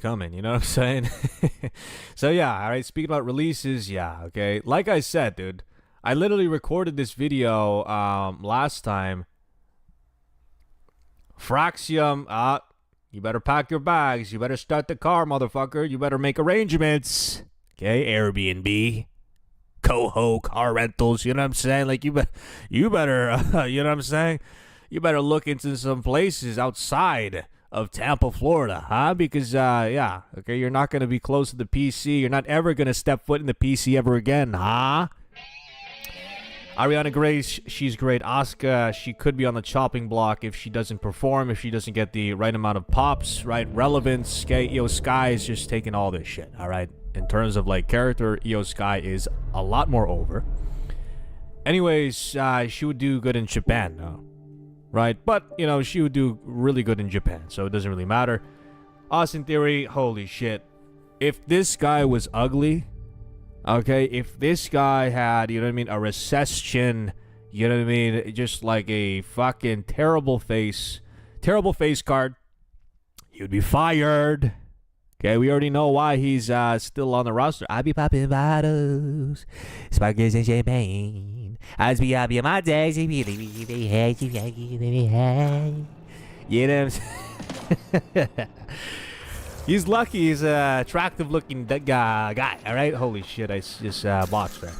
coming. You know what I'm saying? So yeah, all right. Speaking about releases, yeah, okay. Like I said, dude, I literally recorded this video last time. Fraxium, you better pack your bags. You better start the car, motherfucker. You better make arrangements. Okay, Airbnb, Coho, car rentals. You know what I'm saying? Like you better, you know what I'm saying? You better look into some places outside of Tampa, Florida, huh? Because, yeah, okay, you're not going to be close to the PC. You're not ever going to step foot in the PC ever again, huh? Ariana Grace, she's great. Asuka, she could be on the chopping block if she doesn't perform, if she doesn't get the right amount of pops, right? Relevance. Okay, Io Sky is just taking all this shit, all right? In terms of, like, character, Io Sky is a lot more over. Anyways, she would do good in Japan, though. Right, but, you know, she would do really good in Japan, so it doesn't really matter. Austin Theory, holy shit. If this guy was ugly, okay, if this guy had, you know what I mean, a recessed chin, you know what I mean, just like a fucking terrible face card, he would be fired. Okay, we already know why he's still on the roster. I be popping bottles, sparklers and champagne. As we have my days, you know what I'm saying? He's lucky he's an attractive looking guy, alright? Holy shit, I just botched that.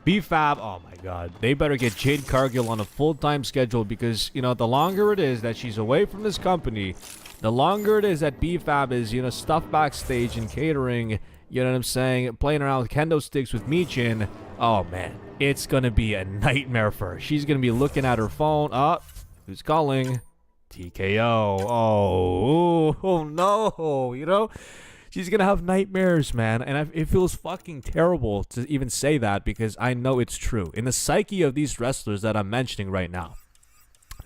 BFAB, oh my god. They better get Jade Cargill on a full-time schedule because, you know, the longer it is that she's away from this company, the longer it is that BFAB is, you know, stuff backstage and catering, you know what I'm saying, playing around with kendo sticks with Michin, oh man, it's gonna be a nightmare for her. She's gonna be looking at her phone. Who's calling? TKO. Oh no, you know? She's gonna have nightmares, man, and it feels fucking terrible to even say that because I know it's true. In the psyche of these wrestlers that I'm mentioning right now,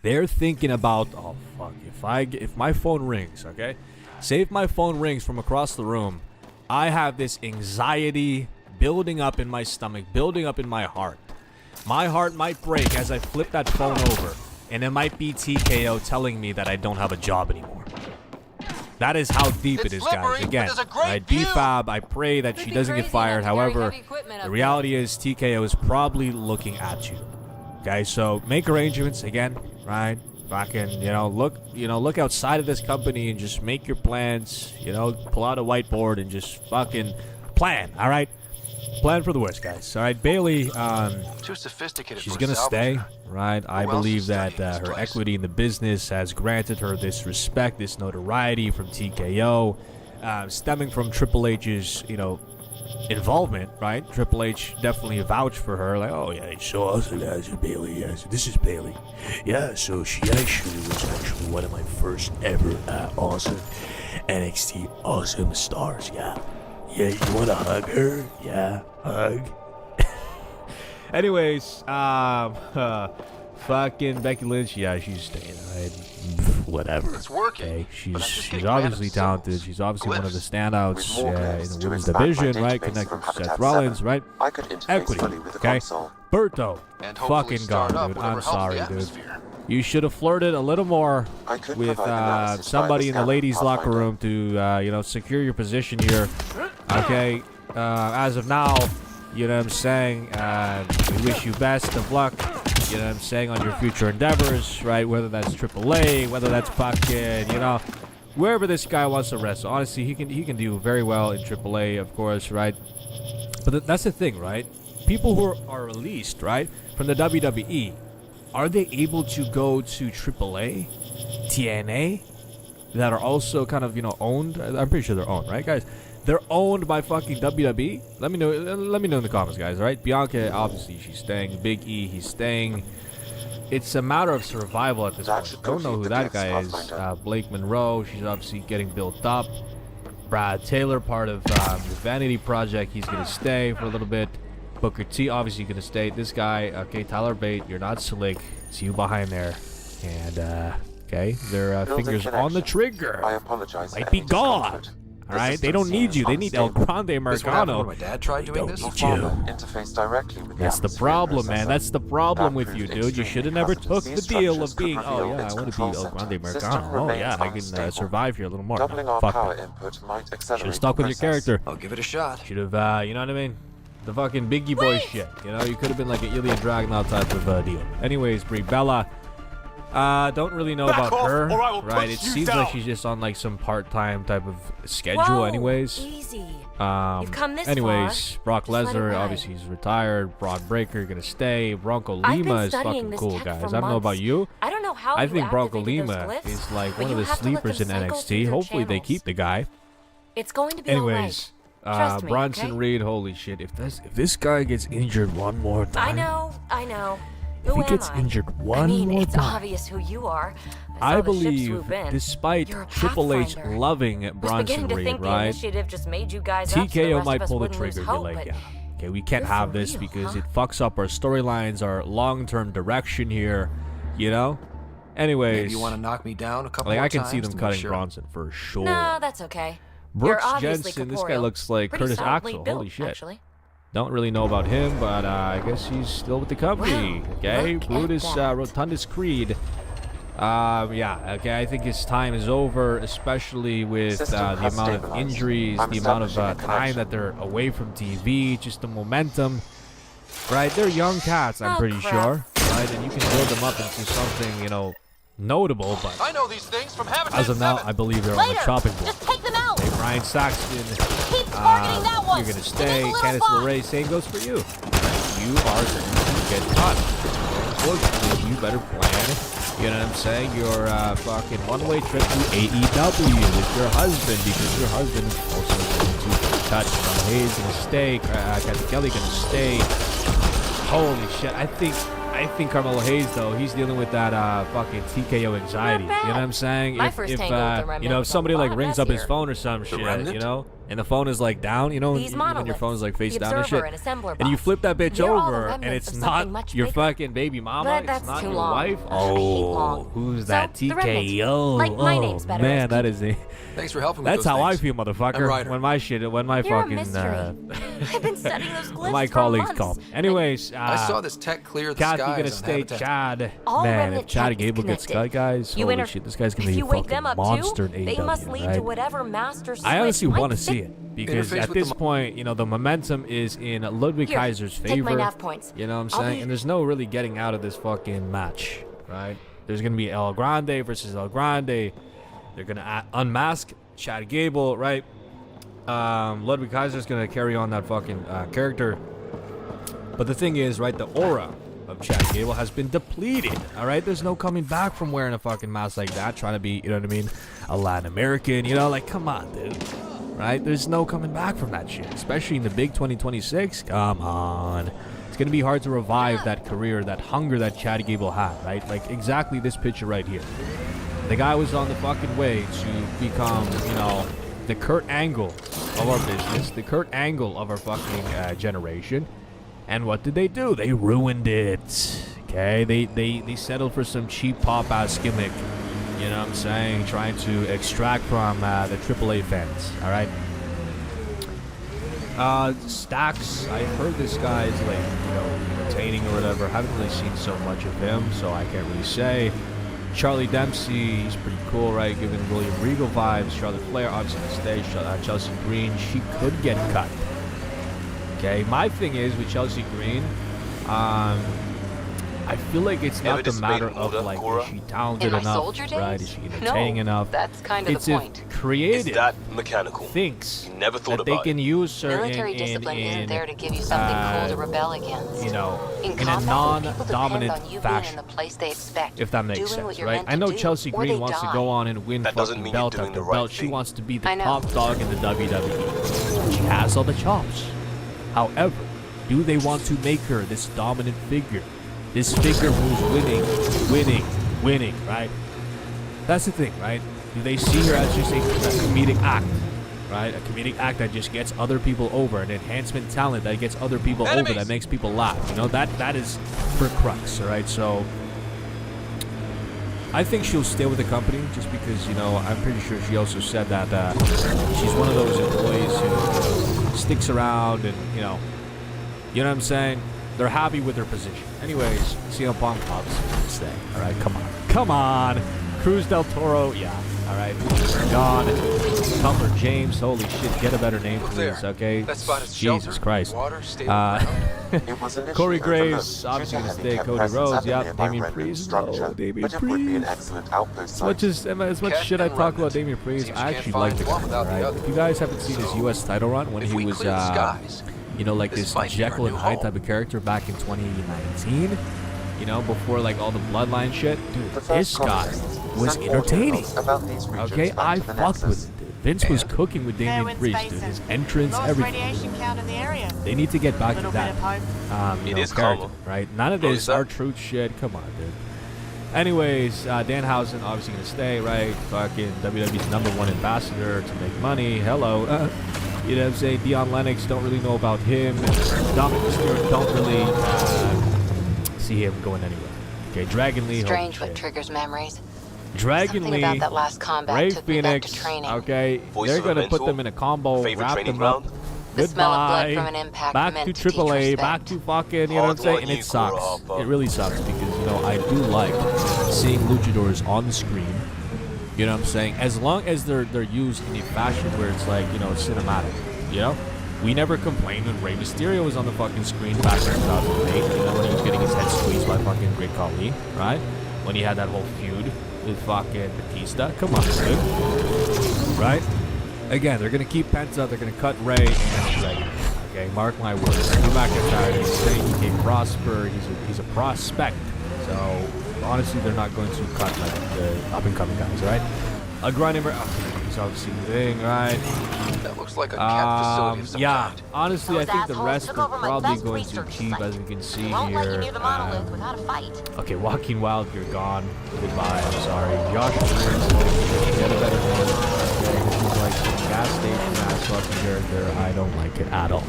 they're thinking about, oh fuck, if my phone rings, okay? Say if my phone rings from across the room, I have this anxiety building up in my stomach, building up in my heart. My heart might break as I flip that phone over, and it might be TKO telling me that I don't have a job anymore. That is how deep it is, guys. Again, right? BFAB, I pray that she doesn't get fired. However, the reality is TKO is probably looking at you. Okay, so make arrangements again, right? Fucking, look outside of this company and just make your plans. You know, pull out a whiteboard and just fucking plan. All right, plan for the worst, guys. All right, Bailey. Too sophisticated. She's gonna stay, right? I believe that her equity in the business has granted her this respect, this notoriety from TKO, stemming from Triple H's, involvement, right? Triple H definitely vouched for her, like, oh yeah, so awesome, guys, Bailey, yes, this is Bailey. Yeah, so she actually was one of my first ever awesome NXT awesome stars, yeah. Yeah, you wanna hug her? Yeah, hug. Anyways, fucking Becky Lynch, yeah, she's staying, right? Whatever. It's working. Okay, she's obviously talented. She's obviously one of the standouts in the women's division, right? Connected to Seth Rollins, right? Equity, okay? Berto, fucking gone, dude. I'm sorry, dude. You should have flirted a little more with somebody in the ladies' locker room to, secure your position here. Okay, as of now, you know what I'm saying? We wish you best of luck, you know what I'm saying, on your future endeavors, right? Whether that's AAA, whether that's fucking, wherever this guy wants to wrestle. Honestly, he can do very well in AAA, of course, right? But that's the thing, right? People who are released, right, from the WWE, are they able to go to AAA, TNA, that are also kind of, owned? I'm pretty sure they're owned, right, guys? They're owned by fucking WWE. Let me know in the comments, guys. All right, Bianca, obviously she's staying. Big E, he's staying. It's a matter of survival at this point. Don't know who that guy is. Blake Monroe, she's obviously getting built up. Brad Taylor, part of the Vanity Project, he's gonna stay for a little bit. Booker T, obviously gonna stay. This guy, okay, Tyler Bate, you're not slick. It's you behind there, and okay, their fingers on the trigger. I apologize. Might be gone. All right, they don't need you. They need El Grande This what happened when Americano. my dad tried doing this? Interface directly with the That's the atmosphere problem, man. processor. That's the problem That with you, proved dude. You extremely should have never hazardous. took the These deal structures of being, could oh reveal yeah, I its want to be control El Grande center. System Americano. Oh remains yeah, I can unstable. survive here a little more. Doubling our Fuck power that. input might Should accelerate have stuck the with your process. character. I'll give it a shot. Should have, you know what I mean? The fucking Biggie Boy shit. You know, you could have been like an Ilya Dragunov type of deal. Anyways, Brie Bella. Don't really know Back about off, her. or I will Right? punch It you seems down. like she's just on like some part-time type of schedule, Whoa, anyways. Easy. You've come this anyways, Brock Just let it Lesnar, ride. obviously he's retired. Brock Breaker gonna stay. Bronco I've been Lima is studying fucking this cool, tech guys. for I don't know about months. you. I don't know how I you think Bronco activated those Lima glyphs, is like but one you of the have to let sleepers in them cycle NXT. through their Hopefully they channels. keep the guy. It's going to be Anyways, Trust me, Bronson okay? Reed, holy shit! If this guy gets injured one more time, I know. If Who he gets am I? injured one I mean, more it's time, obvious who you are. I saw the ship believe, swoop in. despite You're a Triple H Pathfinder. loving I was Bronson beginning to Reed, think the right? initiative just made you guys up so the TKO rest might of us pull the wouldn't lose trigger. Be hope, like, but yeah, okay, we can't you're have for this real, because huh? it fucks up our storylines, our long-term direction here. You know. Anyways, Maybe you want to knock me down a couple like more I can times see them to make cutting sure. Bronson for sure. No, that's okay. Brooks You're obviously Jensen, this guy corporeal. looks like Pretty Curtis solidly Axel. built, Holy shit. Actually. Don't really know about him, but I guess he's still with the company. Wow, Okay, look at Brutus that. Rotundus Creed. Yeah, okay, I think his time is over, especially with System the has amount of stabilized. injuries, I'm the amount of establishing a time connection. that they're away from TV, just the momentum. Right, they're young cats, I'm Oh, pretty crap. sure. Right, and you can build them up into something, notable, but I know these things from Habitat as of now, 7. I believe they're on the chopping block. Just take them out. Hey, Brian Saxton. Keep targeting that one. You're gonna Give stay. me a little Candice bump. LeRae, same goes for you. You are going to get caught. Unfortunately, you better plan. You know what I'm saying? Your fucking one-way trip to AEW with your husband, because your husband is also going to touch. Hayes gonna stay. Kathy Kelly gonna stay. Holy shit! I think Carmelo Hayes, though, he's dealing with that fucking TKO anxiety. You know bad. what I'm saying? My if first if tangle with the if Remnant somebody was a like lot rings up his messier. phone or some shit, Remnant? and the phone is like down, These when your monoliths, phone is like face the down and Observer shit, and Assembler and you bots. flip that bitch They're all the over, and remnants it's of something not much your bigger. fucking baby mama, But it's that's not too your long. wife. I hate Oh, long. who's So, that the Remnant. TKO? Like, my Oh, name's better man, as that is a. Thanks for helping with That's those how I things. feel, I'm motherfucker. Ryder. When my You're a fucking mystery. I've been studying those glyphs my for colleagues months. call me. Anyways, I saw this tech clear the Kathy skies gonna on stay Habitat. Chad. All Man, if remnant Chad tech is Gable gets connected. cut, guys, You holy inter- shit, this guy's gonna if be you a wake fucking them up monster too, in they AEW, must lead right? to whatever master switch I honestly might want to fit. see it because Interface at with this the point, the momentum is in Ludwig Here, Kaiser's take my favor. nav points. You know what I'm I'll saying? be- And there's no really getting out of this fucking match, right? There's gonna be El Grande versus El Grande. They're gonna unmask Chad Gable, right? Ludwig Kaiser's gonna carry on that fucking character. But the thing is, right, the aura of Chad Gable has been depleted. All right, there's no coming back from wearing a fucking mask like that, trying to be, you know what I mean, a Latin American. Like, come on, dude. Right? There's no coming back from that shit, especially in the big 2026. Come on. It's gonna be hard to revive that career, that hunger that Chad Gable had, right? Like exactly this picture right here. The guy was on the fucking way to become, the Kurt Angle of our business, the Kurt Angle of our fucking generation. And what did they do? They ruined it. Okay, they settled for some cheap pop ass gimmick. You know what I'm saying? Trying to extract from the AAA fans. All right. Stacks. I heard this guy is like, entertaining or whatever. Haven't really seen so much of him, so I can't really say. Charlie Dempsey, he's pretty cool, right? Giving William Regal vibes. Charlotte Flair, obviously on stage. Chelsea Green, she could get cut. Okay, my thing is with Chelsea Green, I feel like it's not the matter of like, is she talented In my enough, soldier right? days? Is she entertaining No, enough? that's kind of It's the if point. creative It's that mechanical. thinks You never thought that they about can it. use certain Military discipline isn't there to give you something cool to rebel against. in In a combat, people non-dominant depend on you being fashion. in the place they expect, If that makes doing sense, what you're right? meant I to know do, Chelsea or Green they wants to die. go on and win That doesn't fucking mean you're belt doing after the right belt. She thing. wants to be the I know. top dog in the WWE. She has all the chops. However, do they want to make her this dominant figure? This figure who's winning, right? That's the thing, right? Do they see her as just a comedic act, right? A comedic act that just gets other people over, an enhancement talent that gets other people over, that makes people laugh. That is her crux, all right? So I think she'll stay with the company just because, I'm pretty sure she also said that she's one of sticks around, and you know what I'm saying. They're happy with their position. Anyways, CM Punk obviously stay. All right, come on. Cruz del Toro, yeah. All right, gone. Cutler James, holy shit, get a better name, Look please. there. Okay. That spot is Jesus shelter, Christ. water, stable ground. It was initially Corey overlooked Graves, due obviously to gonna having stay. kept Cody presence Rhodes, at the yep. nearby Damian Red Room Priest, structure, no. Damian but it would be an Priest. excellent outpost As much Cat shit I and talk about remnant. Damian Priest, Seems I you actually can't like the find one guy, without the right? other. If you guys haven't seen his So, U.S. title run when if he we was, clear the skies, like this this might be our Jekyll and new Hyde home. type of character back in 2019, before like all the bloodline shit, dude, The this first guy colonists was sent entertaining. audio about these regions Okay, back I to the fucked with Nexus. it. Dude. Vince was cooking with Damian Fairwind Priest, dude. Basin. His entrance, Lowest everything. radiation count in the area. They need to get back to Little that. bit of hope. It is character, calm. right? None of Oh, this is that? R-Truth shit. Come on, dude. Anyways, Danhausen obviously gonna stay, right? Fucking WWE's #1 ambassador to make money. Hello. You know what I'm saying? Dion Lennox, don't really know about him. Dominic Mysterio, don't really see him going anywhere. Okay, Dragon Lee. Strange holy what shit. triggers memories. Dragon Something Lee, about that last combat Ray took me back to Phoenix. training. Okay, Voice they're of gonna a put them mentor? in a combo, Favorite wrap training them up. ground? The smell of blood Goodbye. from an impact Back meant to to teach AAA, respect. back to fucking, you know what I'm Hard saying? one, And you it sucks. Kurohapa. It really sucks because, I do like seeing luchadors on the screen. You know what I'm saying? As long as they're used in a fashion where it's like, cinematic. We never complained when Rey Mysterio was on the fucking screen back in 2008, when he was getting his head squeezed by fucking Great Khali, right? When he had that whole feud with fucking Batista. Come on, dude. Right? Again, they're gonna keep Penta, they're gonna cut Ray and Dragon. Okay, mark my words. Drew McIntyre is saying he can prosper. He's a prospect. So honestly, they're not going to cut like the up and coming guys, right? A Grindhammer, he's obviously the thing, right? That looks like a cat facility of some Yeah. kind. Honestly, I Those think the assholes rest took are over my probably best going to research keep, site. as you can see Won't let you here. near the monolith without a fight. Okay, Joaquin Wild, you're gone. Goodbye. I'm sorry. Josh Briggs, get a better name. Okay, this is like some gas station ass fucking character. I don't like it at all.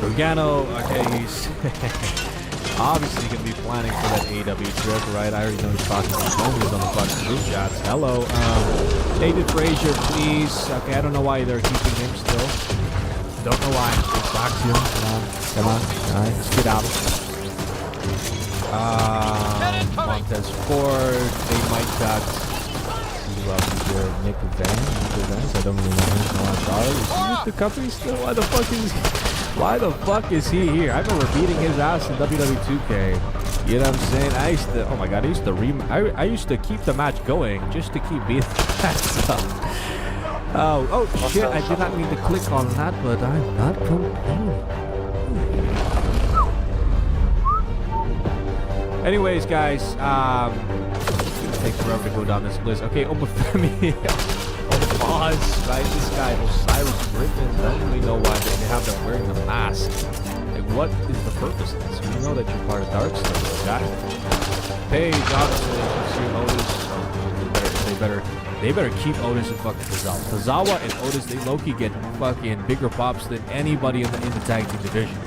Gargano, okay, he's obviously gonna be planning for that AW trip, right? I already know he's talking to his homies on the fucking group chats. Hello, David Frazier, please. Okay, I don't know why they're keeping him still. Don't know why. Just back to him. Come on. All right, let's get out. Montez Ford. They might got Nick Vance. I don't really know him. No, I'm sorry. Is he with the company still? Why the fuck is he here? I remember beating his ass in WWE 2K. You know what I'm saying? I used to keep the match going just to keep beating that up. Oh shit, I did not mean to click on that, but I'm not complaining. Anyways, guys, it's gonna take forever to go down this list. Okay, Obafemi. Pause, right? This guy, Osiris Griffin, I don't really know why they have them wearing a mask. Like, what is the purpose of this? We know that you're part of Darkstar, guy. Paige, obviously, they better keep Otis and fucking Tozawa. Tozawa and Otis, they low-key get fucking bigger pops than anybody in the tag team division.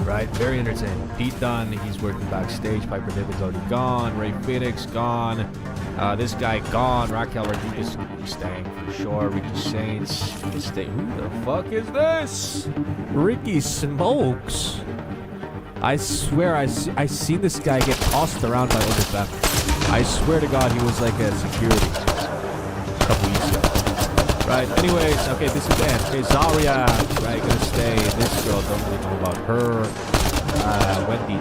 Right? Very entertaining. Pete Dunne, he's working backstage. Piper Niven's already gone. Ray Phoenix gone. This guy gone. Raquel Rodriguez is staying for sure. Ricky Saints is staying. Who the fuck is this? Ricky Smokes. I swear I seen this guy get tossed around by Otis Batman. I swear to God he was like a security a couple weeks ago. Right, anyways, okay, this is Ann. Okay, Zarya, right, gonna stay. This girl, don't really know about her. Wendy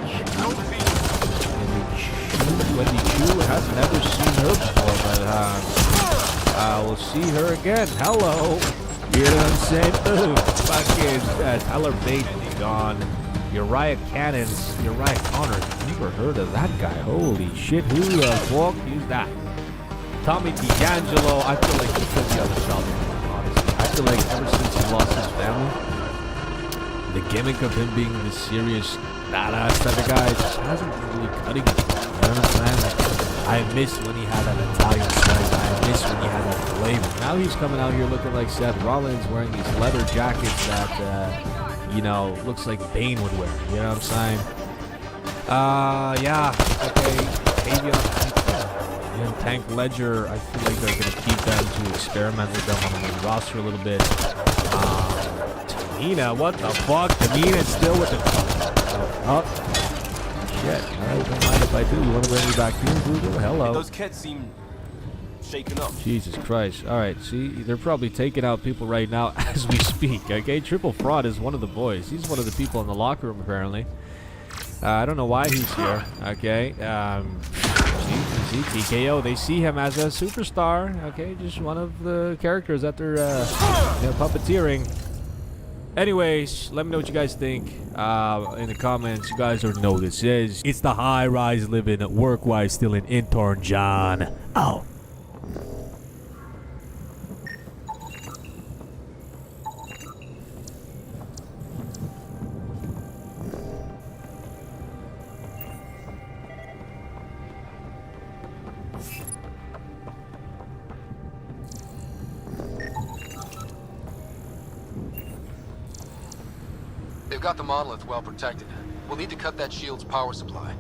Chu, has never seen her before, but we'll see her again. Hello. You know what I'm saying? Ooh, fucking Tyler Bate is gone. Uriah Connor. Never heard of that guy. Holy shit, who the fuck is that? Tommy D'Angelo, I feel like he could be on the shelf, honestly. I feel like ever since he lost his family, the gimmick of him being this serious, badass type of guy just hasn't been really cutting it. You know what I'm saying? I miss when he had that Italian swag. I miss when he had that flavor. Now he's coming out here looking like Seth Rollins, wearing these leather jackets that, looks like Bane would wear. You know what I'm saying? Yeah. Okay. Tavion. And Tank Ledger, I feel like they're going to keep them to experiment with them on the main roster a little bit. Tamina, what the fuck? Tamina's still with the... Oh, shit. Alright, don't mind if I do. You want to bring me back here, Google? Hello. Those kids seem shaken up. Jesus Christ. Alright, see, they're probably taking out people right now as we speak, okay? Triple Fraud is one of the boys. He's one of the people in the locker room, apparently. I don't know why he's here, okay? See, TKO, they see him as a superstar, okay? Just one of the characters that they're puppeteering. Anyways, let me know what you guys think in the comments. You guys already know what this is. It's the high-rise living, work-wise still an intern, John. Oh. They've got the monolith well protected. We'll need to cut that shield's power supply.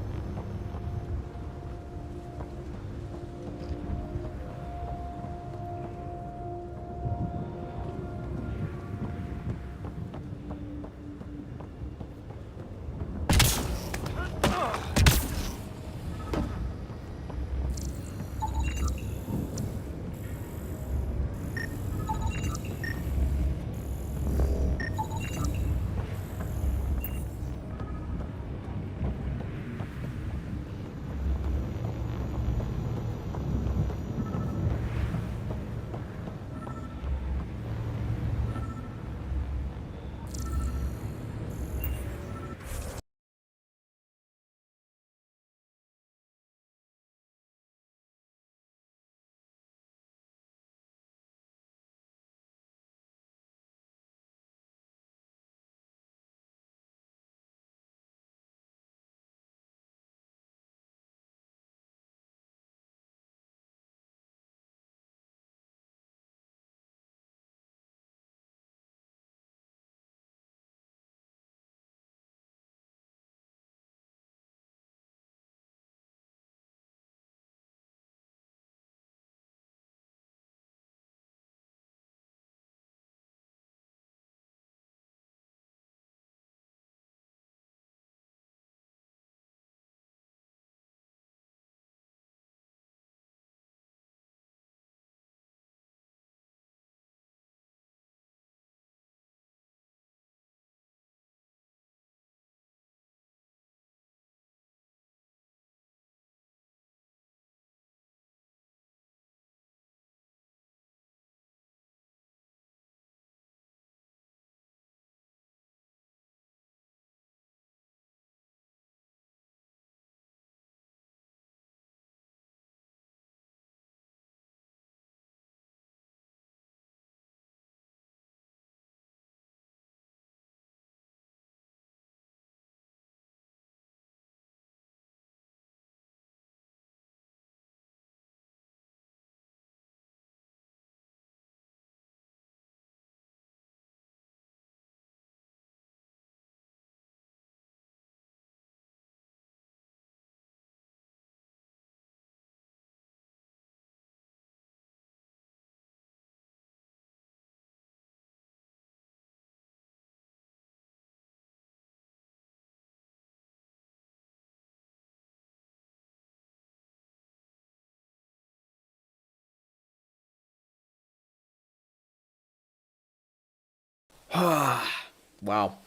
Wow.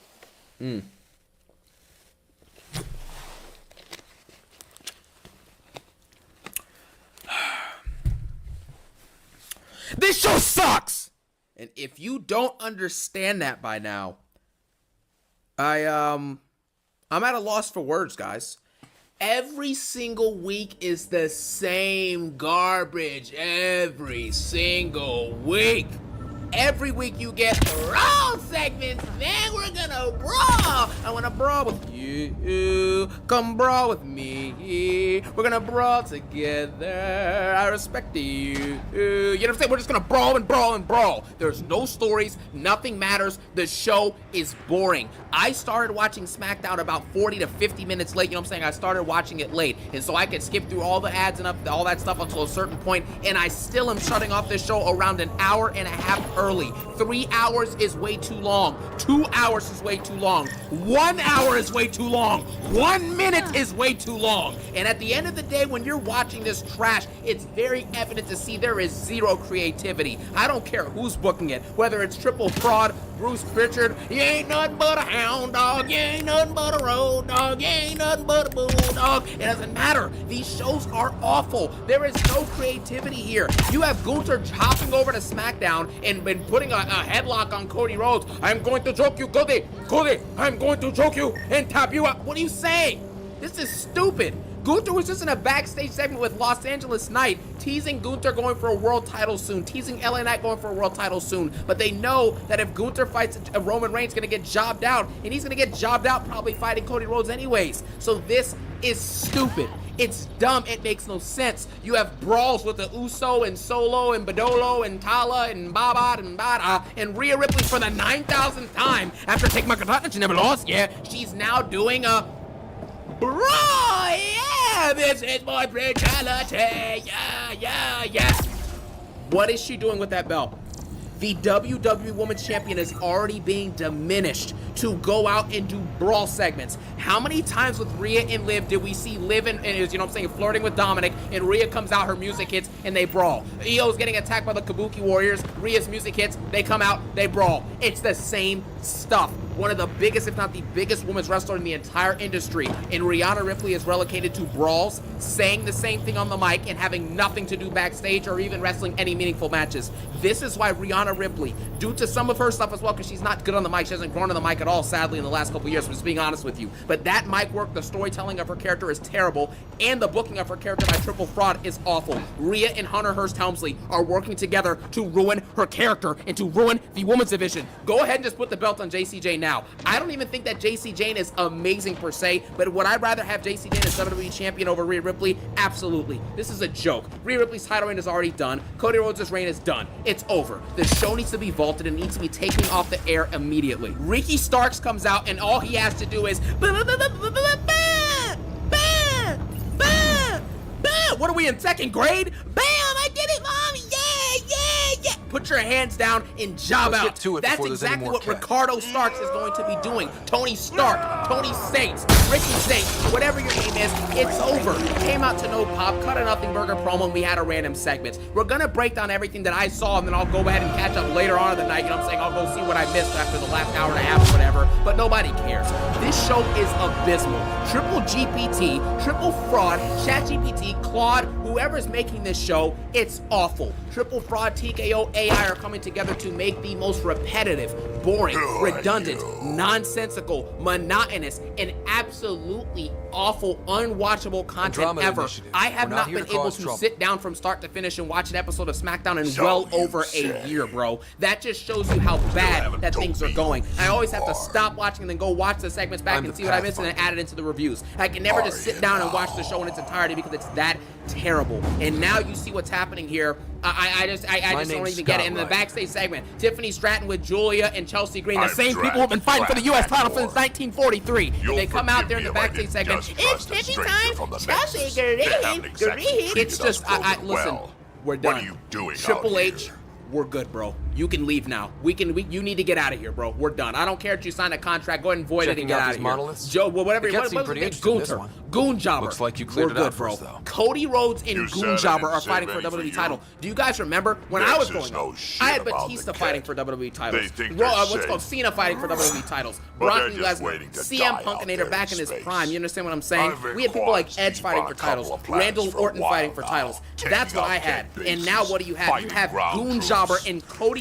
This show sucks! And if you don't understand that by now, I'm at a loss for words, guys. Every single week is the same garbage. Every single week. Every week you get Raw segments, then we're gonna brawl. I wanna brawl with you, come brawl with me. We're gonna brawl together, I respect you. You know what I'm saying? We're just gonna brawl and brawl and brawl. There's no stories, nothing matters. The show is boring. I started watching SmackDown about 40 to 50 minutes late, you know what I'm saying? I started watching it late, and so I could skip through all the ads and all that stuff until a certain point, and I still am shutting off this show around an hour and a half early. 3 hours is way too long. 2 hours is way too long. 1 hour is way too long. 1 minute is way too long. And at the end of the day, when you're watching this trash, it's very evident to see there is zero creativity. I don't care who's booking it, whether it's Triple Fraud, Bruce Pritchard, you ain't nothing but a hound dog, you ain't nothing but a road dog, you ain't nothing but a bulldog. It doesn't matter. These shows are awful. There is no creativity here. You have Gunther hopping over to SmackDown and putting a headlock on Cody Rhodes. I'm going to choke you, Cody. Cody, I'm going to choke you and tap you out. What are you saying? This is stupid. Gunther was just in a backstage segment with Los Angeles Knight, teasing Gunther going for a world title soon, teasing LA Knight going for a world title soon. But they know that if Gunther fights Roman Reigns, going to get jobbed out, and he's going to get jobbed out probably fighting Cody Rhodes anyways. So this is stupid. It's dumb. It makes no sense. You have brawls with the Uso and Solo and Badolo and Tala and Baba and Bada and Rhea Ripley for the 9,000th time after taking my contract. She never lost. Yeah, she's now doing a brawl. Yeah, this is my brutality. Yeah. What is she doing with that belt? The WWE Women's Champion is already being diminished to go out and do brawl segments. How many times with Rhea and Liv did we see Liv and you know what I'm saying, flirting with Dominic, and Rhea comes out, her music hits, and they brawl. Io's getting attacked by the Kabuki Warriors, Rhea's music hits, they come out, they brawl. It's the same stuff. One of the biggest, if not the biggest women's wrestler in the entire industry, and Rhianna Ripley is relegated to brawls, saying the same thing on the mic and having nothing to do backstage or even wrestling any meaningful matches. This is why Rhianna Ripley, due to some of her stuff as well, because she's not good on the mic, she hasn't grown on the mic at all, sadly, in the last couple years, just being honest with you. But that mic work, the storytelling of her character is terrible, and the booking of her character by Triple Fraud is awful. Rhea and Hunter Hearst Helmsley are working together to ruin her character and to ruin the women's division. Go ahead and just put the belt on JCJ now. I don't even think that JC Jane is amazing per se, but would I rather have JC Jane as WWE champion over Rhea Ripley? Absolutely. This is a joke. Rhea Ripley's title reign is already done. Cody Rhodes' reign is done. It's over. The show needs to be vaulted and needs to be taken off the air immediately. Ricky Starks comes out and all he has to do is what are we in second grade? Bam! I did it, Mom! Yeah! Put your hands down and job out. That's exactly what Ricardo Starks is going to be doing. Tony Stark, Tony Saints, Ricky Saints, whatever your name is, it's over. Came out to no pop, cut a nothing burger promo, and we had a random segment. We're gonna break down everything that I saw, and then I'll go ahead and catch up later on in the night. You know what I'm saying? I'll go see what I missed after the last hour and a half or whatever. But nobody cares. This show is abysmal. Triple GPT, Triple Fraud, ChatGPT, Claude, whoever's making this show, it's awful. Triple Fraud, TKO, AI are coming together to make the most repetitive, boring, redundant, nonsensical, monotonous, and absolutely awful, unwatchable content ever. I have not been able to sit down from start to finish and watch an episode of SmackDown in well over a year, bro. That just shows you how bad that things are going. I always have to stop watching and then go watch the segments back and see what I missed and then add it into the reviews. I can never just sit down and watch the show in its entirety because it's that terrible. And now you see what's happening here. I just don't even get it. In the backstage segment, Tiffany Stratton with Julia and Chelsea Green, the same people who've been fighting for the U.S. title since 1943. They come out there in the backstage segment. It's Tiffany time. Chelsea Green. It's just, listen, we're done. What are you doing Triple out H, here? we're good, bro. You can leave now. You need to get out of here, bro. We're done. I don't care if you signed a contract. Go ahead and void it and get out of here. Monoliths? Joe, whatever. The cat seemed pretty interested in this one. Goon Jobber. Looks like you cleared We're it good, out for bro. us, though. Cody Rhodes and You Goon said I Jobber didn't are fighting save for any for WWE you. title. Do you guys remember when I was This is growing no up? shit I had about Batista the fighting cat. for WWE titles. They think What's they're called safe. Cena fighting for WWE titles. But Brock they're just Lesnar, waiting to CM die Punk out and Nader there back in in his space. prime. You understand what I'm saying? I've We had people like watched Edge Steve fighting on for a couple titles. of planets Randall for a Orton while fighting for now. titles. Taking That's what out I had. dead And now bases, what do you have? You fighting have ground Goon troops, Jobber and Cody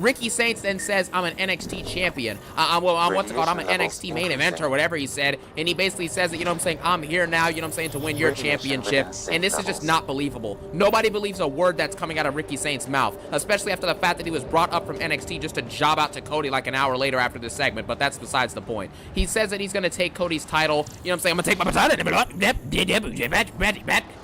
Ricky Saints then says, I'm an NXT champion. I'm what's it called? I'm an NXT main eventer or whatever he said. And he basically says that, you know what I'm saying, I'm here now, you know what I'm saying, to win your championship. And this is just not believable. Nobody believes a word that's coming out of Ricky Saints' mouth, especially after the fact that he was brought up from NXT just to job out to Cody like an hour later after this segment, but that's besides the point. He says that he's going to take Cody's title, you know what I'm saying, I'm going to take my title.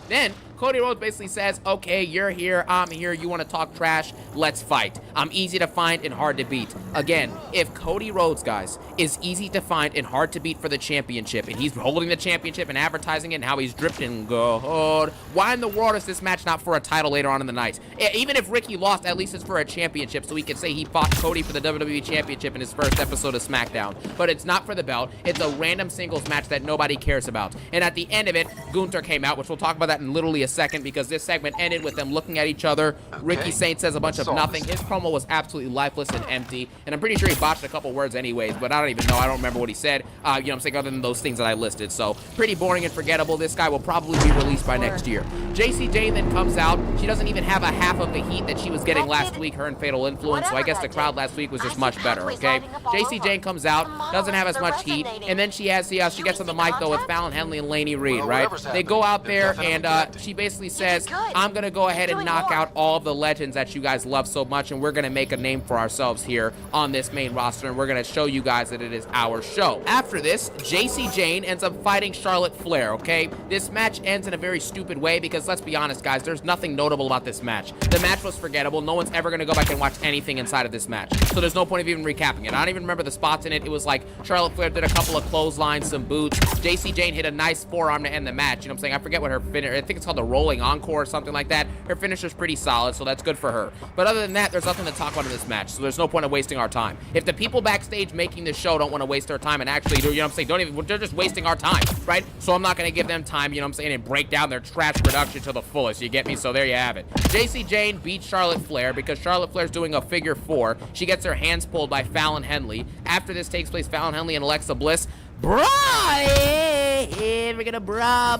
Then Cody Rhodes basically says, okay, you're here, I'm here, you want to talk trash, let's fight. I'm easy to find and hard to beat. Again, if Cody Rhodes, guys, is easy to find and hard to beat for the championship, and he's holding the championship and advertising it and how he's drifting good, why in the world is this match not for a title later on in the night? Even if Ricky lost, at least it's for a championship, so we can say he fought Cody for the WWE Championship in his first episode of SmackDown. But it's not for the belt, it's a random singles match that nobody cares about. And at the end of it, Gunther came out, which we'll talk about that in literally a second, because this segment ended with them looking at each other. Ricky Saints says a bunch of nothing. His promo was absolutely lifeless and empty, and I'm pretty sure he botched a couple words anyways, but I don't even know. I don't remember what he said, you know what I'm saying, other than those things that I listed. So pretty boring and forgettable. This guy will probably be released by next year. Jacy Jayne then comes out. She doesn't even have a half of the heat that she was getting last week, her and Fatal Influence, so I guess the crowd last week was just much better, okay? Jacy Jayne comes out, doesn't have as much heat, and then she gets on the mic though with Fallon Henley and Lainey Reed, right? They go out there and she basically says, I'm gonna go ahead and knock out all of the legends that you guys love so much, and we're gonna make a name for ourselves here on this main roster, and we're gonna show you guys that it is our show. After this, Jacy Jayne ends up fighting Charlotte Flair, okay? This match ends in a very stupid way because, let's be honest, guys, there's nothing notable about this match. The match was forgettable. No one's ever gonna go back and watch anything inside of this match, so there's no point of even recapping it. I don't even remember the spots in it. It was like Charlotte Flair did a couple of clotheslines, some boots. Jacy Jayne hit a nice forearm to end the match, you know what I'm saying? I forget what her finish, I think it's called the Rolling Encore or something like that. Her finisher's pretty solid, so that's good for her. But other than that, there's nothing to talk about in this match, so there's no point of wasting our time. If the people backstage making this show don't want to waste their time and actually do, you know what I'm saying, they're just wasting our time, right? So I'm not going to give them time, you know what I'm saying, and break down their trash production to the fullest, you get me? So there you have it. Jacy Jayne beats Charlotte Flair because Charlotte Flair's doing a figure 4. She gets her hands pulled by Fallon Henley. After this takes place, Fallon Henley and Alexa Bliss we're gonna brawl.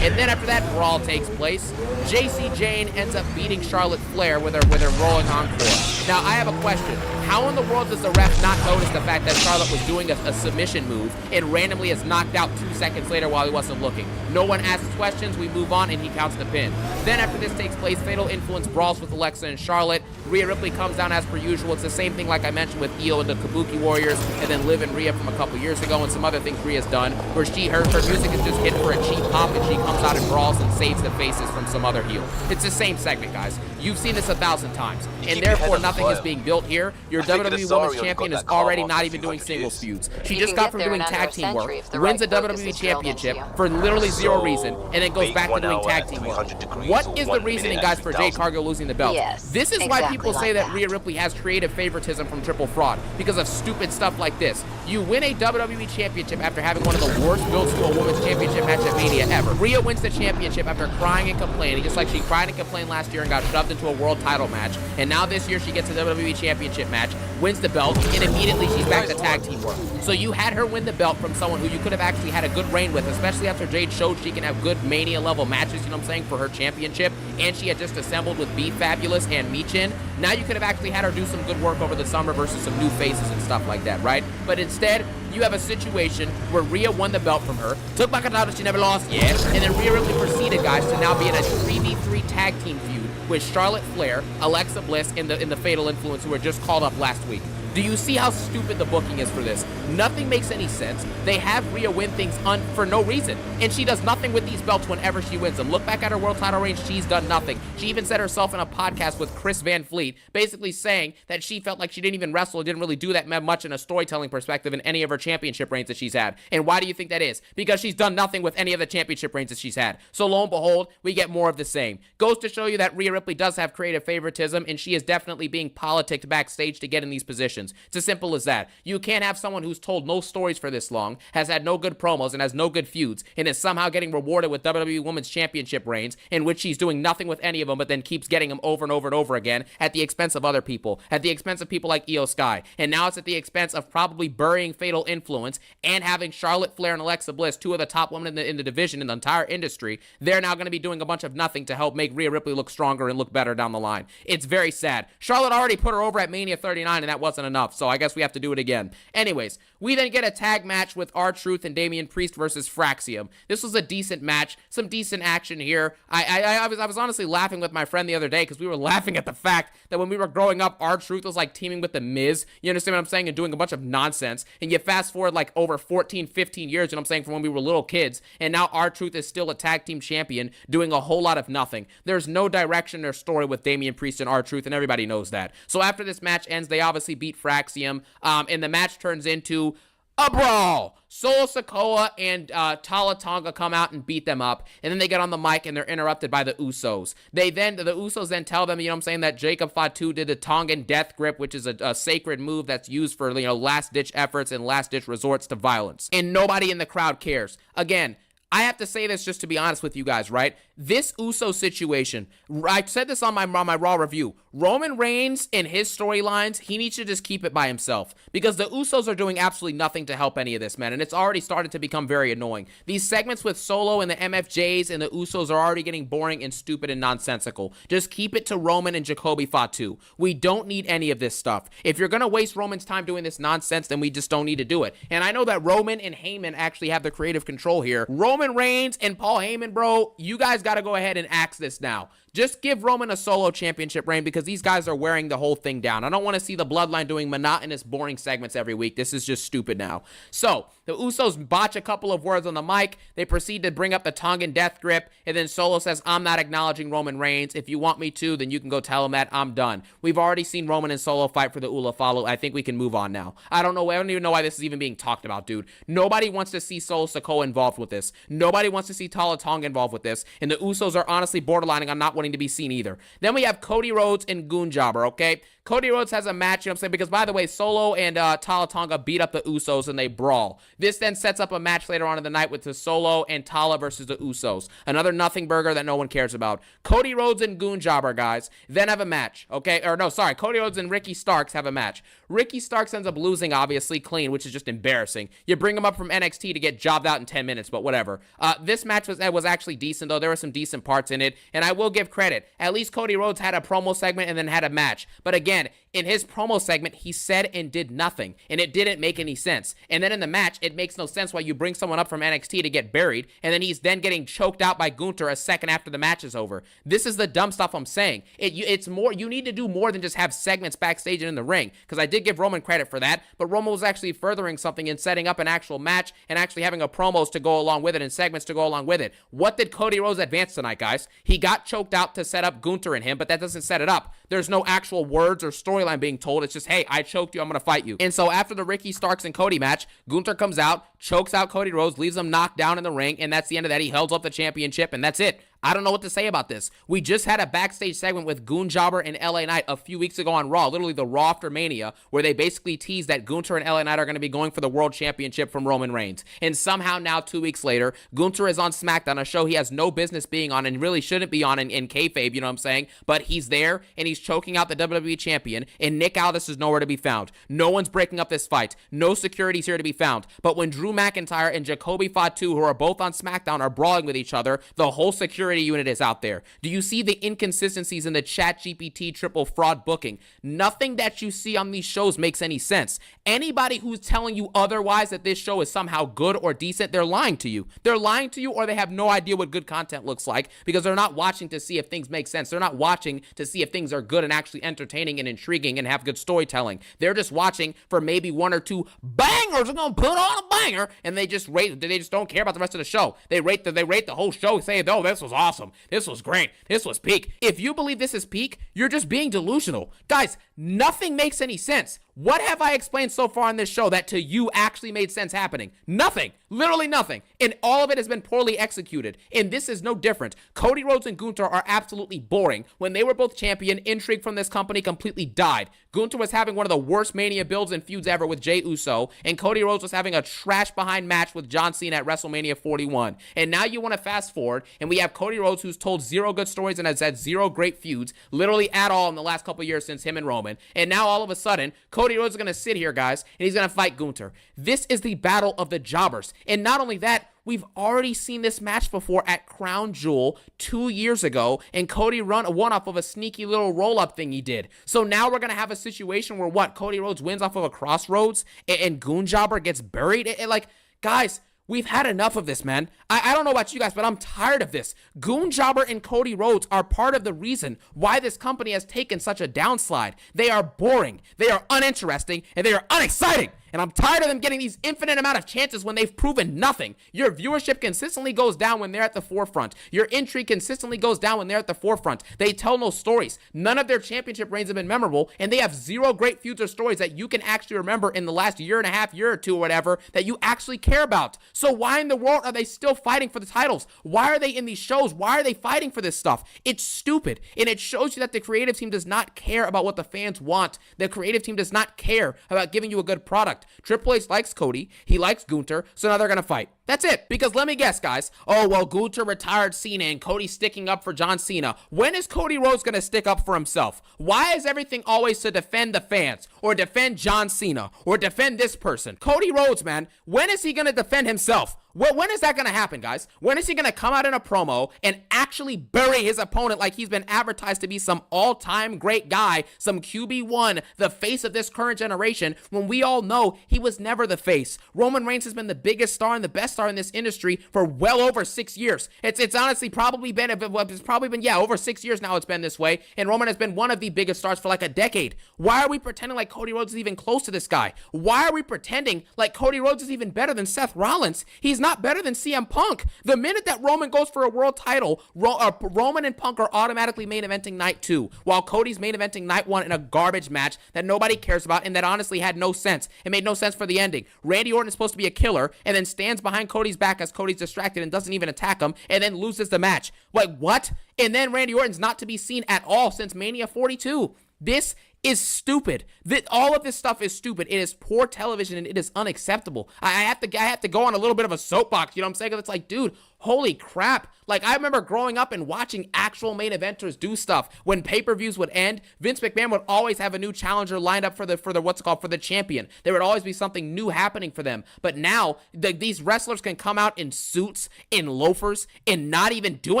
And then after that brawl takes place, Jacy Jayne ends up beating Charlotte Flair with her rolling encore. Now, I have a question. How in the world does the ref not notice the fact that Charlotte was doing a submission move and randomly is knocked out 2 seconds later while he wasn't looking? No one asks questions, we move on, and he counts the pin. Then after this takes place, Fatal Influence brawls with Alexa and Charlotte. Rhea Ripley comes down as per usual. It's the same thing like I mentioned with Io and the Kabuki Warriors, and then Liv and Rhea from a couple years ago, and some other things Rhea's done, where her music is just hit for a cheap pop, and she comes out and brawls and saves the faces from some other heel. It's the same segment, guys. You've seen this 1,000 times, and therefore nothing is being built here. Your WWE Women's Champion is already not even doing singles feuds. She just got from doing tag team work, wins a WWE Championship for literally zero reason, and then goes back to doing tag team work. What is the reasoning, guys, for Jade Cargill losing the belt? This is why people say that Rhea Ripley has creative favoritism from Triple Fraud, because of stupid stuff like this. You win a WWE Championship after having one of the worst builds to a Women's Championship match at Mania ever. Rhea wins the championship after crying and complaining, just like she cried and complained last year and got shoved into a world title match. And now this year she gets a WWE Championship match, wins the belt, and immediately she's back to tag team work. So you had her win the belt from someone who you could have actually had a good reign with, especially after Jade showed she can have good Mania level matches, you know what I'm saying, for her championship, and she had just assembled with B Fabulous and Michin. Now you could have actually had her do some good work over the summer versus some new faces and stuff like that, right? But instead, you have a situation where Rhea won the belt from her, took back a title she never lost yet, and then Rhea Ripley proceeded, guys, to now be in a 3v3 tag team feud with Charlotte Flair, Alexa Bliss, and the Fatal Influence, who were just called up last week. Do you see how stupid the booking is for this? Nothing makes any sense. They have Rhea win things for no reason, and she does nothing with these belts whenever she wins them. Look back at her world title reign, she's done nothing. She even said herself in a podcast with Chris Van Fleet, basically saying that she felt like she didn't even wrestle, didn't really do that much in a storytelling perspective in any of her championship reigns that she's had. And why do you think that is? Because she's done nothing with any of the championship reigns that she's had. So lo and behold, we get more of the same. Goes to show you that Rhea Ripley does have creative favoritism, and she is definitely being politicked backstage to get in these positions. feuds. It's as simple as that. You can't have someone who's told no stories for this long, has had no good promos, and has no good feuds, and is somehow getting rewarded with WWE Women's Championship reigns, in which she's doing nothing with any of them, but then keeps getting them over and over and over again at the expense of other people, at the expense of people like Io Sky. And now it's at the expense of probably burying Fatal Influence and having Charlotte Flair and Alexa Bliss, two of the top women in the division, in the entire industry. They're now going to be doing a bunch of nothing to help make Rhea Ripley look stronger and look better down the line. It's very sad. Charlotte already put her over at Mania 39, and that wasn't enough, so I guess we have to do it again. Anyways, we then get a tag match with R-Truth and Damian Priest versus Fraxium. This was a decent match, some decent action here. I was honestly laughing with my friend the other day because we were laughing at the fact that when we were growing up, R-Truth was like teaming with The Miz, you understand what I'm saying, and doing a bunch of nonsense, and you fast forward like over 14, 15 years, you know what I'm saying, from when we were little kids, and now R-Truth is still a tag team champion doing a whole lot of nothing. There's no direction or story with Damian Priest and R-Truth, and everybody knows that. So after this match ends, they obviously beat Fraxium, and the match turns into a brawl. Solo Sikoa and Tala Tonga come out and beat them up, and then they get on the mic and they're interrupted by the Usos. The Usos then tell them, you know what I'm saying, that Jacob Fatu did the Tongan death grip, which is a sacred move that's used for, you know, last-ditch efforts and last-ditch resorts to violence. And nobody in the crowd cares. Again, I have to say this just to be honest with you guys, right? This Uso situation, I said this on my Raw review. Roman Reigns and his storylines, he needs to just keep it by himself because the Usos are doing absolutely nothing to help any of this, man, and it's already started to become very annoying. These segments with Solo and the MFJs and the Usos are already getting boring and stupid and nonsensical. Just keep it to Roman and Jacoby Fatu. We don't need any of this stuff. If you're going to waste Roman's time doing this nonsense, then we just don't need to do it. And I know that Roman and Heyman actually have the creative control here. Roman Reigns and Paul Heyman, bro, you guys got to go ahead and axe this now. Just give Roman a solo championship reign because these guys are wearing the whole thing down. I don't want to see the Bloodline doing monotonous, boring segments every week. This is just stupid now. So, the Usos botch a couple of words on the mic. They proceed to bring up the Tongan death grip, and then Solo says, I'm not acknowledging Roman Reigns. If you want me to, then you can go tell him that. I'm done. We've already seen Roman and Solo fight for the Ula Follow. I think we can move on now. I don't even know why this is even being talked about, dude. Nobody wants to see Solo Sikoa involved with this. Nobody wants to see Tala Tonga involved with this, and the Usos are honestly borderlining on not wanting to be seen either. Then we have Cody Rhodes and Goon Jobber, okay? Cody Rhodes has a match, you know what I'm saying? Because, by the way, Solo and Tala Tonga beat up the Usos and they brawl. This then sets up a match later on in the night with the Solo and Tala versus the Usos. Another nothing burger that no one cares about. Cody Rhodes and Goon Jobber, guys, then have a match, okay? Or no, sorry, Cody Rhodes and Ricky Starks have a match. Ricky Starks ends up losing, obviously, clean, which is just embarrassing. You bring him up from NXT to get jobbed out in 10 minutes, but whatever. This match was actually decent, though. There were some decent parts in it, and I will give credit. At least Cody Rhodes had a promo segment and then had a match. But again, in his promo segment, he said and did nothing, and it didn't make any sense. And then in the match, it makes no sense why you bring someone up from NXT to get buried, and then he's then getting choked out by Gunther a second after the match is over. This is the dumb stuff I'm saying. It's more, you need to do more than just have segments backstage and in the ring, because I did give Roman credit for that, but Roman was actually furthering something and setting up an actual match and actually having a promos to go along with it and segments to go along with it. What did Cody Rhodes advance tonight, guys? He got choked out to set up Gunther and him, but that doesn't set it up. There's no actual words or storyline being told. It's just, hey, I choked you, I'm gonna fight you. And so after the Ricky Starks and Cody match, Gunther comes out, chokes out Cody Rhodes, leaves him knocked down in the ring, and that's the end of that. He holds up the championship, and that's it. I don't know what to say about this. We just had a backstage segment with Goon Jobber and LA Knight a few weeks ago on Raw, literally the Raw after Mania, where they basically teased that Gunther and LA Knight are going to be going for the World Championship from Roman Reigns. And somehow now, 2 weeks later, Gunther is on SmackDown, a show he has no business being on and really shouldn't be on in kayfabe, you know what I'm saying? But he's there, and he's choking out the WWE Champion, and Nick Aldis is nowhere to be found. No one's breaking up this fight. No security's here to be found. But when Drew McIntyre and Jacoby Fatu, who are both on SmackDown, are brawling with each other, the whole security unit is out there. Do you see the inconsistencies in the ChatGPT triple fraud booking? Nothing that you see on these shows makes any sense. Anybody who's telling you otherwise that this show is somehow good or decent, they're lying to you. They're lying to you, or they have no idea what good content looks like because they're not watching to see if things make sense. They're not watching to see if things are good and actually entertaining and intriguing and have good storytelling. They're just watching for maybe one or two bangers. They're gonna put on a banger, and they just don't care about the rest of the show. They rate the whole show, saying, oh, this was awesome. This was great. This was peak. If you believe this is peak, you're just being delusional. Guys, nothing makes any sense. What have I explained so far on this show that to you actually made sense happening? Nothing. Literally nothing. And all of it has been poorly executed. And this is no different. Cody Rhodes and Gunther are absolutely boring. When they were both champion, intrigue from this company completely died. Gunther was having one of the worst Mania builds and feuds ever with Jey Uso, and Cody Rhodes was having a trash behind match with John Cena at WrestleMania 41. And now you want to fast forward, and we have Cody Rhodes, who's told zero good stories and has had zero great feuds, literally at all in the last couple years since him and Roman. And now all of a sudden, Cody Rhodes is going to sit here, guys, and he's going to fight Gunther. This is the battle of the jobbers. And not only that, we've already seen this match before at Crown Jewel 2 years ago, and Cody won off of a sneaky little roll-up thing he did. So now we're going to have a situation where what? Cody Rhodes wins off of a crossroads, and Goon Jobber gets buried? Like, guys, we've had enough of this, man. I don't know about you guys, but I'm tired of this. Goon Jobber and Cody Rhodes are part of the reason why this company has taken such a downslide. They are boring, they are uninteresting, and they are unexciting. And I'm tired of them getting these infinite amount of chances when they've proven nothing. Your viewership consistently goes down when they're at the forefront. Your intrigue consistently goes down when they're at the forefront. They tell no stories. None of their championship reigns have been memorable, and they have zero great feuds or stories that you can actually remember in the last year and a half, year or two or whatever, that you actually care about. So why in the world are they still fighting for the titles? Why are they in these shows? Why are they fighting for this stuff? It's stupid, and it shows you that the creative team does not care about what the fans want. The creative team does not care about giving you a good product. Triple H likes Cody, he likes Gunther, so now they're gonna fight. That's it. Because let me guess, guys. Oh, well, Gunther retired Cena and Cody's sticking up for John Cena. When is Cody Rhodes gonna stick up for himself? Why is everything always to defend the fans, or defend John Cena, or defend this person? Cody Rhodes, man, when is he gonna defend himself? When is that going to happen, guys? When is he going to come out in a promo and actually bury his opponent like he's been advertised to be some all-time great guy, some QB1, the face of this current generation, when we all know he was never the face? Roman Reigns has been the biggest star and the best star in this industry for well over 6 years. It's honestly probably been, over 6 years now it's been this way, and Roman has been one of the biggest stars for like a decade. Why are we pretending like Cody Rhodes is even close to this guy? Why are we pretending like Cody Rhodes is even better than Seth Rollins? He's not better than CM Punk. The minute that Roman goes for a world title, Roman and Punk are automatically main eventing night 2, while Cody's main eventing night 1 in a garbage match that nobody cares about and that honestly had no sense. It made no sense for the ending. Randy Orton is supposed to be a killer and then stands behind Cody's back as Cody's distracted and doesn't even attack him and then loses the match. Like, what? And then Randy Orton's not to be seen at all since Mania 42. This is stupid. All of this stuff is stupid. It is poor television and it is unacceptable. I have to go on a little bit of a soapbox, you know what I'm saying? 'Cause it's like, dude, holy crap. Like, I remember growing up and watching actual main eventers do stuff. When pay-per-views would end, Vince McMahon would always have a new challenger lined up for the champion. There would always be something new happening for them. But now, these wrestlers can come out in suits, in loafers, and not even do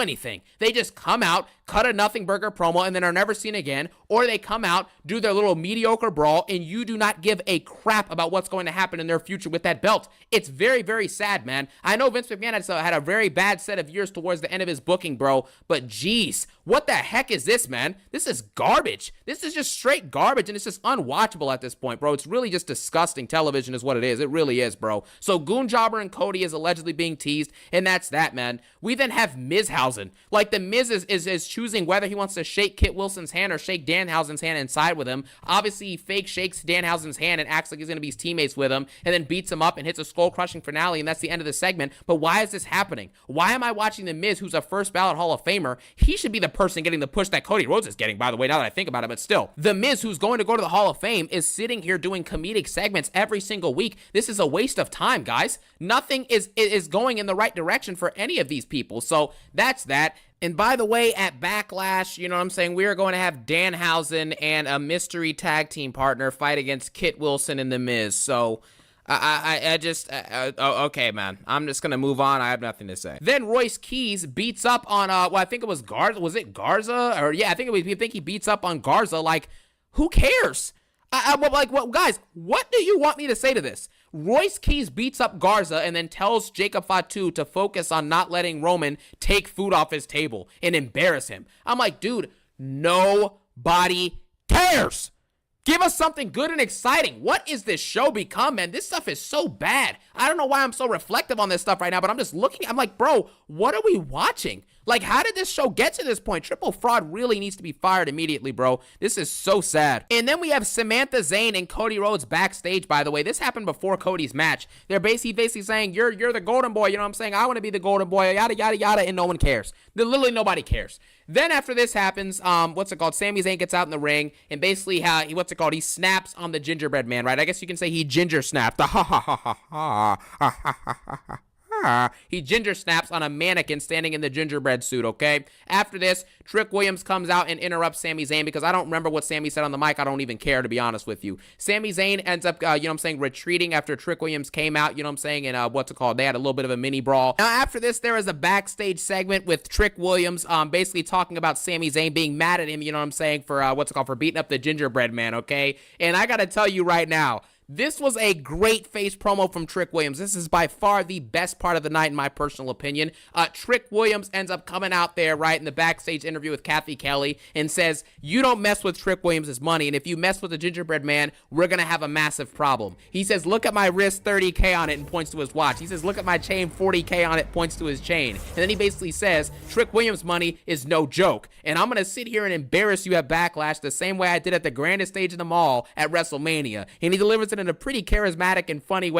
anything. They just come out, cut a nothing burger promo, and then are never seen again. Or they come out, do their little mediocre brawl, and you do not give a crap about what's going to happen in their future with that belt. It's very, very sad, man. I know Vince McMahon had a very bad set of years towards the end of his booking, bro, but geez, what the heck is this, man? This is garbage. This is just straight garbage, and it's just unwatchable at this point, bro. It's really just disgusting television is what it is. It really is, bro. So Goon Jobber and Cody is allegedly being teased, and that's that, man. We then have Mizhausen. Like, the Miz is choosing whether he wants to shake Kit Wilson's hand or shake Danhausen's hand inside with him. Obviously, he fake shakes Danhausen's hand and acts like he's going to be teammates with him, and then beats him up and hits a skull-crushing finale, and that's the end of the segment. But why is this happening? Why am I watching The Miz, who's a first ballot Hall of Famer? He should be the person getting the push that Cody Rhodes is getting, by the way, now that I think about it, but still. The Miz, who's going to go to the Hall of Fame, is sitting here doing comedic segments every single week. This is a waste of time, guys. Nothing is going in the right direction for any of these people. So that's that. And by the way, at Backlash, you know what I'm saying, we are going to have Danhausen and a mystery tag team partner fight against Kit Wilson and The Miz. So okay, man. I'm just going to move on. I have nothing to say. Then Royce Keys beats up on, I think it was Garza. Was it Garza? Or yeah, I think he beats up on Garza. Like, who cares? Guys, what do you want me to say to this? Royce Keys beats up Garza and then tells Jacob Fatu to focus on not letting Roman take food off his table and embarrass him. I'm like, dude, nobody cares. Give us something good and exciting. What is this show become, man? This stuff is so bad. I don't know why I'm so reflective on this stuff right now, but I'm just looking. I'm like, bro, what are we watching? Like, how did this show get to this point? Triple Fraud really needs to be fired immediately, bro. This is so sad. And then we have Samantha Zayn and Cody Rhodes backstage, by the way. This happened before Cody's match. They're basically saying, you're the golden boy, you know what I'm saying? I want to be the golden boy, yada, yada, yada, and no one cares. Literally nobody cares. Then after this happens, Sami Zayn gets out in the ring, and basically he snaps on the gingerbread man, right? I guess you can say he ginger snapped. He ginger snaps on a mannequin standing in the gingerbread suit, okay? After this, Trick Williams comes out and interrupts Sami Zayn because I don't remember what Sami said on the mic. I don't even care, to be honest with you. Sami Zayn ends up, retreating after Trick Williams came out, and they had a little bit of a mini brawl. Now, after this, there is a backstage segment with Trick Williams, basically talking about Sami Zayn being mad at him, for beating up the gingerbread man, okay? And I gotta tell you right now, this was a great face promo from Trick Williams. This is by far the best part of the night, in my personal opinion. Trick Williams ends up coming out there, right, in the backstage interview with Kathy Kelly and says, you don't mess with Trick Williams' money, and if you mess with the gingerbread man, we're going to have a massive problem. He says, look at my wrist, 30K on it, and points to his watch. He says, look at my chain, 40K on it, points to his chain. And then he basically says, Trick Williams' money is no joke, and I'm going to sit here and embarrass you at Backlash the same way I did at the grandest stage of them all at WrestleMania. And he delivers it in a pretty charismatic and funny way.